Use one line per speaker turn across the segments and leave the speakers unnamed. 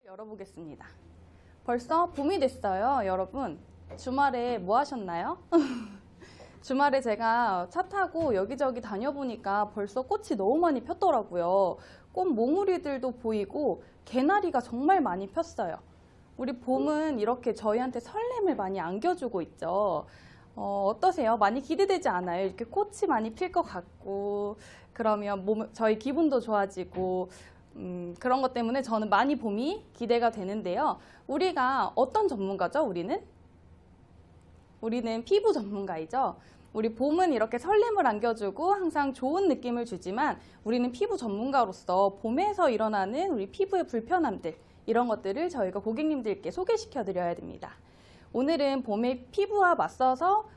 열어보겠습니다. 벌써 봄이 됐어요, 여러분. 주말에 뭐 하셨나요? 주말에 제가 차 타고 여기저기 다녀보니까 벌써 꽃이 너무 많이 폈더라고요. 꽃 몽우리들도 보이고 개나리가 정말 많이 폈어요. 우리 봄은 이렇게 저희한테 설렘을 많이 안겨주고 있죠. 어떠세요? 많이 기대되지 않아요? 이렇게 꽃이 많이 필 것 같고 그러면 저희 기분도 좋아지고 그런 것 때문에 저는 많이 봄이 기대가 되는데요. 우리가 어떤 전문가죠? 우리는 피부 전문가이죠. 우리 봄은 이렇게 설렘을 안겨주고 항상 좋은 느낌을 주지만 우리는 피부 전문가로서 봄에서 일어나는 우리 피부의 불편함들 이런 것들을 저희가 고객님들께 소개시켜 드려야 됩니다. 오늘은 봄의 피부와 맞서서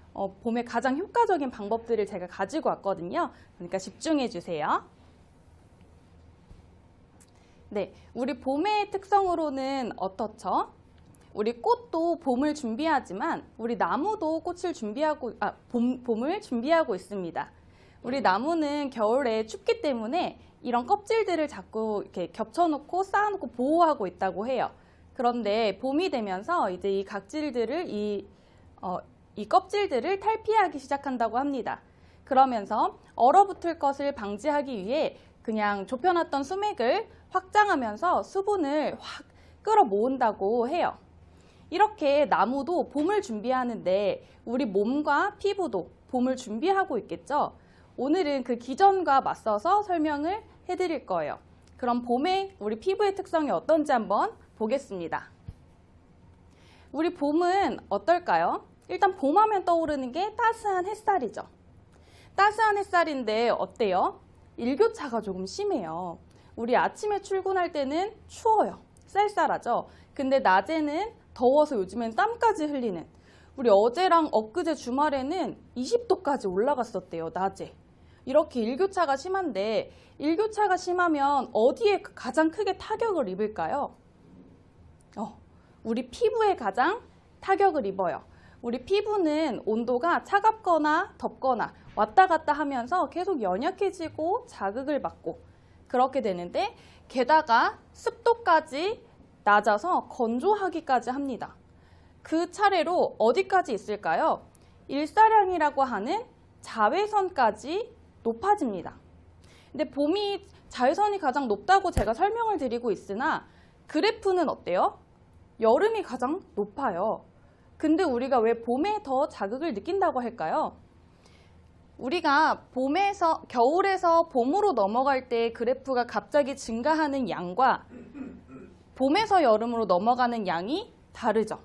봄의 가장 효과적인 방법들을 제가 가지고 왔거든요. 그러니까 집중해 주세요. 네, 우리 봄의 특성으로는 어떻죠? 우리 꽃도 봄을 준비하지만 우리 나무도 꽃을 봄을 준비하고 있습니다. 우리 나무는 겨울에 춥기 때문에 이런 껍질들을 자꾸 이렇게 겹쳐놓고 쌓아놓고 보호하고 있다고 해요. 그런데 봄이 되면서 이제 이 각질들을 이 껍질들을 탈피하기 시작한다고 합니다. 그러면서 얼어붙을 것을 방지하기 위해 그냥 좁혀놨던 수맥을 확장하면서 수분을 확 끌어모은다고 해요. 이렇게 나무도 봄을 준비하는데 우리 몸과 피부도 봄을 준비하고 있겠죠? 오늘은 그 기전과 맞서서 설명을 해드릴 거예요. 그럼 봄에 우리 피부의 특성이 어떤지 한번 보겠습니다. 우리 봄은 어떨까요? 일단 봄하면 떠오르는 게 따스한 햇살이죠. 따스한 햇살인데 어때요? 일교차가 조금 심해요. 우리 아침에 출근할 때는 추워요. 쌀쌀하죠. 근데 낮에는 더워서 요즘엔 땀까지 흘리는 우리 어제랑 엊그제 주말에는 20도까지 올라갔었대요. 낮에. 이렇게 일교차가 심한데 일교차가 심하면 어디에 가장 크게 타격을 입을까요? 우리 피부에 가장 타격을 입어요. 우리 피부는 온도가 차갑거나 덥거나 왔다 갔다 하면서 계속 연약해지고 자극을 받고 그렇게 되는데 게다가 습도까지 낮아서 건조하기까지 합니다. 그 차례로 어디까지 있을까요? 일사량이라고 하는 자외선까지 높아집니다. 근데 봄이 자외선이 가장 높다고 제가 설명을 드리고 있으나 그래프는 어때요? 여름이 가장 높아요. 근데 우리가 왜 봄에 더 자극을 느낀다고 할까요? 우리가 겨울에서 봄으로 넘어갈 때 그래프가 갑자기 증가하는 양과 봄에서 여름으로 넘어가는 양이 다르죠.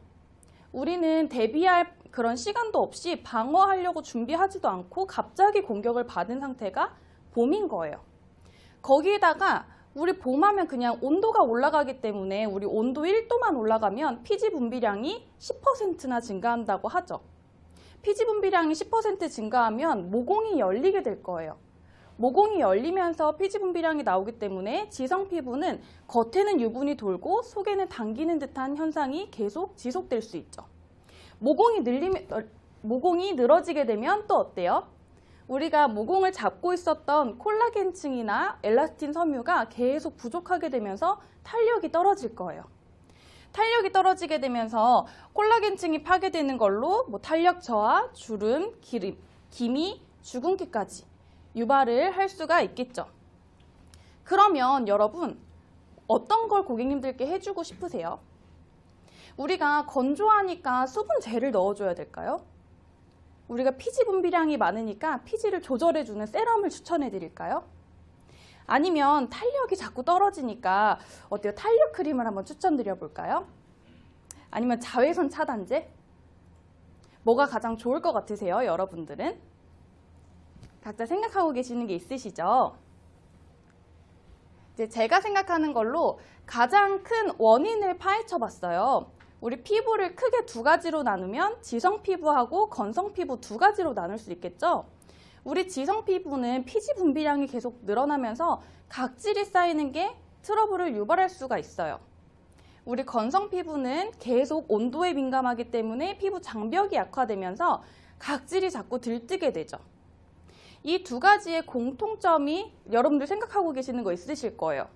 우리는 대비할 그런 시간도 없이 방어하려고 준비하지도 않고 갑자기 공격을 받은 상태가 봄인 거예요. 거기에다가 우리 봄하면 그냥 온도가 올라가기 때문에 우리 온도 1도만 올라가면 피지 분비량이 10%나 증가한다고 하죠. 피지 분비량이 10% 증가하면 모공이 열리게 될 거예요. 모공이 열리면서 피지 분비량이 나오기 때문에 지성 피부는 겉에는 유분이 돌고 속에는 당기는 듯한 현상이 계속 지속될 수 있죠. 모공이 늘어지게 되면 또 어때요? 우리가 모공을 잡고 있었던 콜라겐층이나 엘라스틴 섬유가 계속 부족하게 되면서 탄력이 떨어질 거예요. 탄력이 떨어지게 되면서 콜라겐층이 파괴되는 걸로 탄력 저하, 주름, 기미, 주근깨까지 유발을 할 수가 있겠죠. 그러면 여러분 어떤 걸 고객님들께 해주고 싶으세요? 우리가 건조하니까 수분젤을 넣어줘야 될까요? 우리가 피지 분비량이 많으니까 피지를 조절해주는 세럼을 추천해 드릴까요? 아니면 탄력이 자꾸 떨어지니까 어때요? 탄력 크림을 한번 추천드려 볼까요? 아니면 자외선 차단제? 뭐가 가장 좋을 것 같으세요, 여러분들은? 각자 생각하고 계시는 게 있으시죠? 이제 제가 생각하는 걸로 가장 큰 원인을 파헤쳐 봤어요. 우리 피부를 크게 두 가지로 나누면 지성 피부하고 건성 피부 두 가지로 나눌 수 있겠죠? 우리 지성 피부는 피지 분비량이 계속 늘어나면서 각질이 쌓이는 게 트러블을 유발할 수가 있어요. 우리 건성 피부는 계속 온도에 민감하기 때문에 피부 장벽이 약화되면서 각질이 자꾸 들뜨게 되죠. 이 두 가지의 공통점이 여러분들 생각하고 계시는 거 있으실 거예요.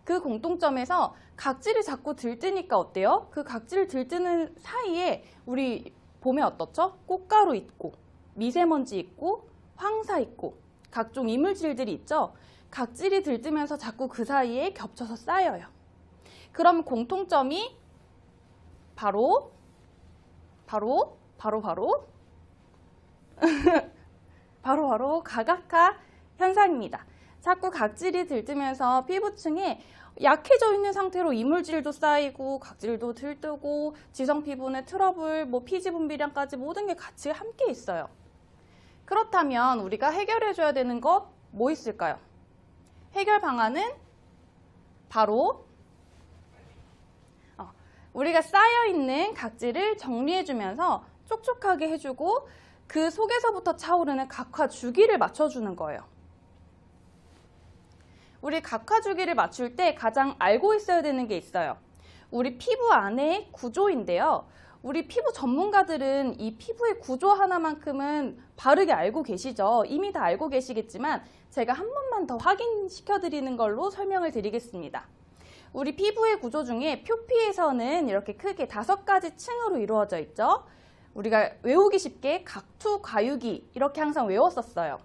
그 공통점에서 각질이 자꾸 들뜨니까 어때요? 그 각질 들뜨는 사이에 우리 봄에 어떻죠? 꽃가루 있고 미세먼지 있고 황사 있고 각종 이물질들이 있죠? 각질이 들뜨면서 자꾸 그 사이에 겹쳐서 쌓여요. 그럼 공통점이 바로 가각화 현상입니다. 자꾸 각질이 들뜨면서 피부층에 약해져 있는 상태로 이물질도 쌓이고 각질도 들뜨고 지성 피부는 트러블, 피지 분비량까지 모든 게 같이 함께 있어요. 그렇다면 우리가 해결해 줘야 되는 것 뭐 있을까요? 해결 방안은 바로 우리가 쌓여있는 각질을 정리해주면서 촉촉하게 해주고 그 속에서부터 차오르는 각화 주기를 맞춰주는 거예요. 우리 각화 주기를 맞출 때 가장 알고 있어야 되는 게 있어요. 우리 피부 안의 구조인데요. 우리 피부 전문가들은 이 피부의 구조 하나만큼은 바르게 알고 계시죠. 이미 다 알고 계시겠지만 제가 한 번만 더 확인시켜 드리는 걸로 설명을 드리겠습니다. 우리 피부의 구조 중에 표피에서는 이렇게 크게 5가지 층으로 이루어져 있죠. 우리가 외우기 쉽게 각투, 과유기 이렇게 항상 외웠었어요.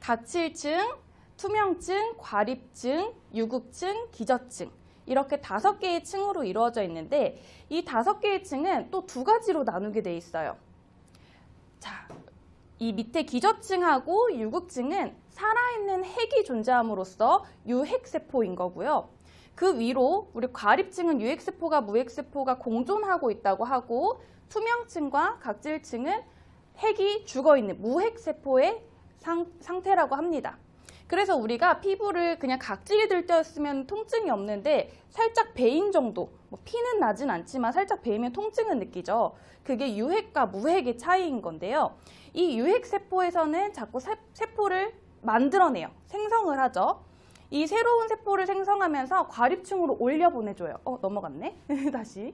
각칠층, 투명층, 과립층, 유급층, 기저층 이렇게 5개의 층으로 이루어져 있는데 이 5개의 층은 또 2가지로 나누게 돼 있어요. 자, 이 밑에 기저층하고 유급층은 살아있는 핵이 존재함으로써 유핵세포인 거고요. 그 위로 우리 과립층은 유핵세포가 무핵세포가 공존하고 있다고 하고 투명층과 각질층은 핵이 죽어있는 무핵세포의 상태라고 합니다. 그래서 우리가 피부를 그냥 각질이 들떠있으면 통증이 없는데 살짝 베인 정도, 피는 나진 않지만 살짝 베이면 통증은 느끼죠. 그게 유핵과 무핵의 차이인 건데요. 이 유핵세포에서는 자꾸 세포를 만들어내요. 생성을 하죠. 이 새로운 세포를 생성하면서 과립층으로 올려보내줘요. 넘어갔네. 다시.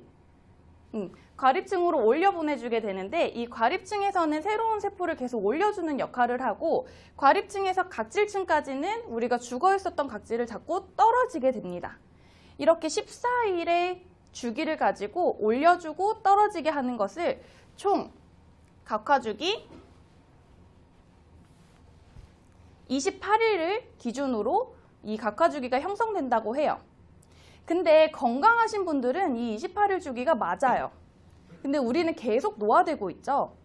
과립층으로 올려보내주게 되는데 이 과립층에서는 새로운 세포를 계속 올려주는 역할을 하고 과립층에서 각질층까지는 우리가 죽어있었던 각질을 자꾸 떨어지게 됩니다. 이렇게 14일의 주기를 가지고 올려주고 떨어지게 하는 것을 총 각화주기 28일을 기준으로 이 각화주기가 형성된다고 해요. 근데 건강하신 분들은 이 28일 주기가 맞아요. 근데 우리는 계속 노화되고 있죠.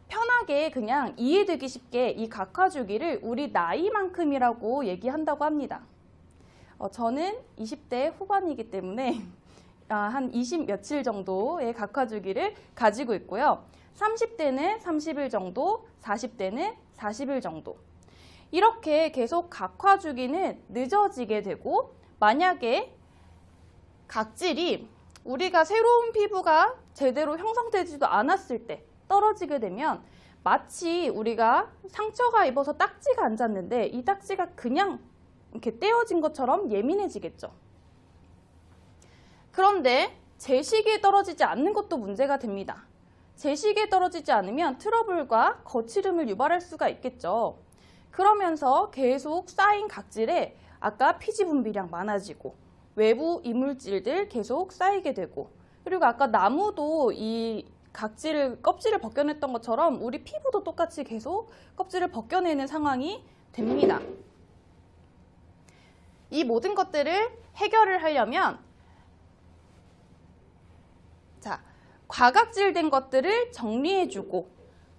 편하게 그냥 이해되기 쉽게 이 각화주기를 우리 나이만큼이라고 얘기한다고 합니다. 저는 20대 후반이기 때문에 한 20 며칠 정도의 각화주기를 가지고 있고요. 30대는 30일 정도, 40대는 40일 정도. 이렇게 계속 각화주기는 늦어지게 되고 만약에 각질이 우리가 새로운 피부가 제대로 형성되지도 않았을 때 떨어지게 되면 마치 우리가 상처가 입어서 딱지가 앉았는데 이 딱지가 그냥 이렇게 떼어진 것처럼 예민해지겠죠. 그런데 제 시기에 떨어지지 않는 것도 문제가 됩니다. 제 시기에 떨어지지 않으면 트러블과 거칠음을 유발할 수가 있겠죠. 그러면서 계속 쌓인 각질에 아까 피지 분비량 많아지고 외부 이물질들 계속 쌓이게 되고 그리고 아까 나무도 이 껍질을 벗겨냈던 것처럼 우리 피부도 똑같이 계속 껍질을 벗겨내는 상황이 됩니다. 이 모든 것들을 해결을 하려면 과각질된 것들을 정리해주고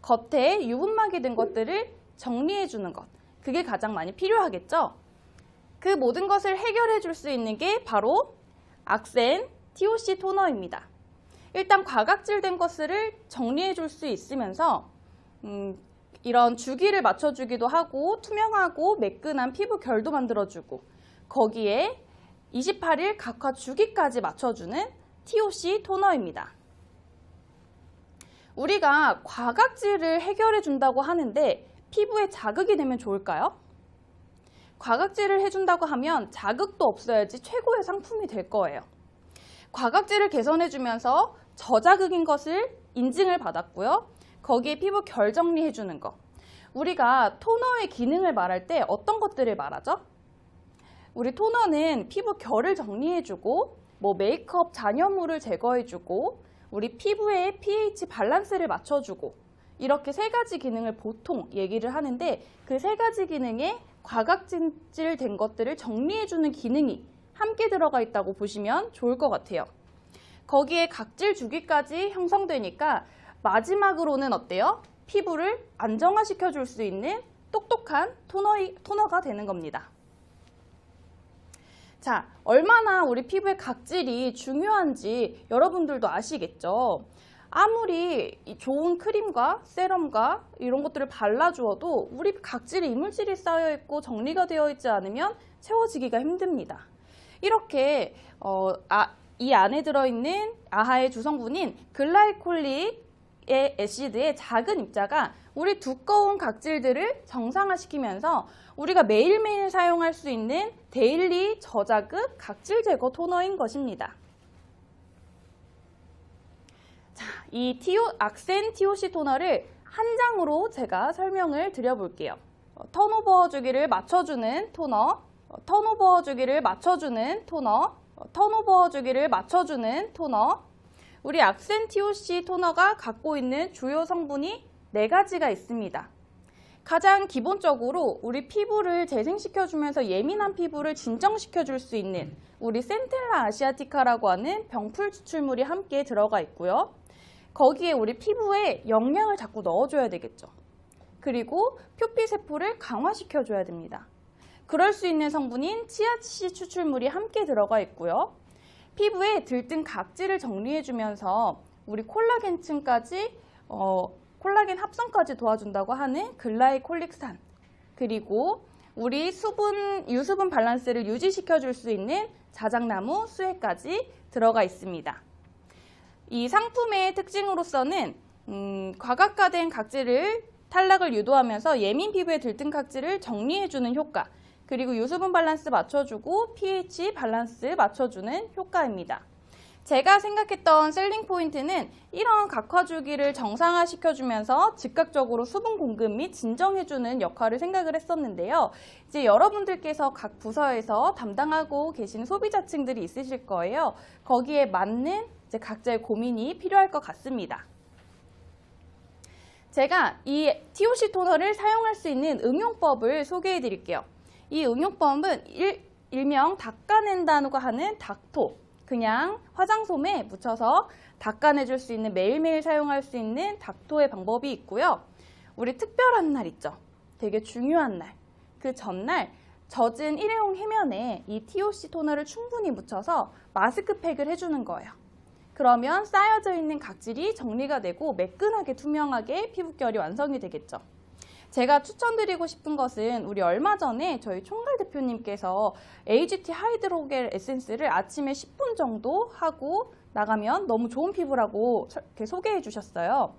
겉에 유분막이 된 것들을 정리해주는 것 그게 가장 많이 필요하겠죠. 그 모든 것을 해결해 줄 수 있는 게 바로 악센 TOC 토너입니다. 일단 과각질된 것을 정리해 줄 수 있으면서 이런 주기를 맞춰주기도 하고 투명하고 매끈한 피부 결도 만들어주고 거기에 28일 각화 주기까지 맞춰주는 TOC 토너입니다. 우리가 과각질을 해결해 준다고 하는데 피부에 자극이 되면 좋을까요? 과각질을 해준다고 하면 자극도 없어야지 최고의 상품이 될 거예요. 과각질을 개선해주면서 저자극인 것을 인증을 받았고요. 거기에 피부 결 정리해주는 거. 우리가 토너의 기능을 말할 때 어떤 것들을 말하죠? 우리 토너는 피부 결을 정리해주고 메이크업 잔여물을 제거해주고 우리 피부의 pH 밸런스를 맞춰주고 이렇게 3가지 기능을 보통 얘기를 하는데 그 3가지 기능에 과각질된 것들을 정리해주는 기능이 함께 들어가 있다고 보시면 좋을 것 같아요. 거기에 각질 주기까지 형성되니까 마지막으로는 어때요? 피부를 안정화시켜 줄 수 있는 똑똑한 토너가 되는 겁니다. 자, 얼마나 우리 피부의 각질이 중요한지 여러분들도 아시겠죠? 아무리 좋은 크림과 세럼과 이런 것들을 발라주어도 우리 각질에 이물질이 쌓여있고 정리가 되어 있지 않으면 채워지기가 힘듭니다. 이렇게 이 안에 들어있는 아하의 주성분인 글라이콜릭 애시드의 작은 입자가 우리 두꺼운 각질들을 정상화시키면서 우리가 매일매일 사용할 수 있는 데일리 저자극 각질 제거 토너인 것입니다. 자, 이 악센 TOC 토너를 한 장으로 제가 설명을 드려볼게요. 턴오버 주기를 맞춰주는 토너, 턴오버 주기를 맞춰주는 토너, 턴오버 주기를 맞춰주는 토너. 우리 악센 TOC 토너가 갖고 있는 주요 성분이 4가지가 있습니다. 가장 기본적으로 우리 피부를 재생시켜주면서 예민한 피부를 진정시켜줄 수 있는 우리 센텔라 아시아티카라고 하는 병풀 추출물이 함께 들어가 있고요. 거기에 우리 피부에 영양을 자꾸 넣어줘야 되겠죠. 그리고 표피세포를 강화시켜줘야 됩니다. 그럴 수 있는 성분인 치아씨 추출물이 함께 들어가 있고요. 피부에 들뜬 각질을 정리해주면서 우리 콜라겐층까지 콜라겐 합성까지 도와준다고 하는 글라이콜릭산, 그리고 우리 유수분 밸런스를 유지시켜줄 수 있는 자작나무 수액까지 들어가 있습니다. 이 상품의 특징으로서는 과각화된 각질을 탈락을 유도하면서 예민 피부에 들뜬 각질을 정리해주는 효과, 그리고 유수분 밸런스 맞춰주고 pH 밸런스 맞춰주는 효과입니다. 제가 생각했던 셀링 포인트는 이런 각화 주기를 정상화시켜주면서 즉각적으로 수분 공급 및 진정해주는 역할을 생각을 했었는데요. 이제 여러분들께서 각 부서에서 담당하고 계신 소비자층들이 있으실 거예요. 거기에 맞는 이제 각자의 고민이 필요할 것 같습니다. 제가 이 TOC 토너를 사용할 수 있는 응용법을 소개해 드릴게요. 이 응용법은 일명 닦아낸다고 하는 닥토, 그냥 화장솜에 묻혀서 닦아내줄 수 있는 매일매일 사용할 수 있는 닥토의 방법이 있고요. 우리 특별한 날 있죠. 되게 중요한 날. 그 전날 젖은 일회용 해면에 이 TOC 토너를 충분히 묻혀서 마스크팩을 해주는 거예요. 그러면 쌓여져 있는 각질이 정리가 되고 매끈하게 투명하게 피부결이 완성이 되겠죠. 제가 추천드리고 싶은 것은 우리 얼마 전에 저희 총괄 대표님께서 AGT 하이드로겔 에센스를 아침에 10분 정도 하고 나가면 너무 좋은 피부라고 이렇게 소개해 주셨어요.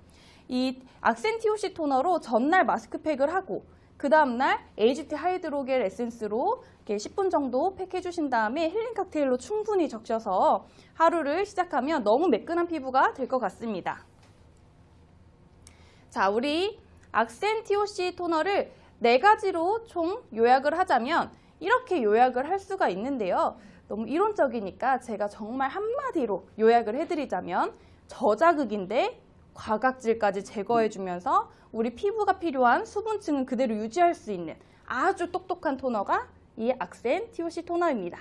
이 악센 TOC 토너로 전날 마스크팩을 하고 그 다음날 AGT 하이드로겔 에센스로 이렇게 10분 정도 팩해 주신 다음에 힐링 칵테일로 충분히 적셔서 하루를 시작하면 너무 매끈한 피부가 될 것 같습니다. 자, 우리 악센 TOC 토너를 4가지로 총 요약을 하자면 이렇게 요약을 할 수가 있는데요. 너무 이론적이니까 제가 정말 한마디로 요약을 해드리자면 저자극인데 과각질까지 제거해주면서 우리 피부가 필요한 수분층은 그대로 유지할 수 있는 아주 똑똑한 토너가 이 악센 TOC 토너입니다.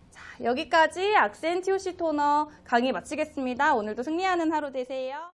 자, 여기까지 악센 TOC 토너 강의 마치겠습니다. 오늘도 승리하는 하루 되세요.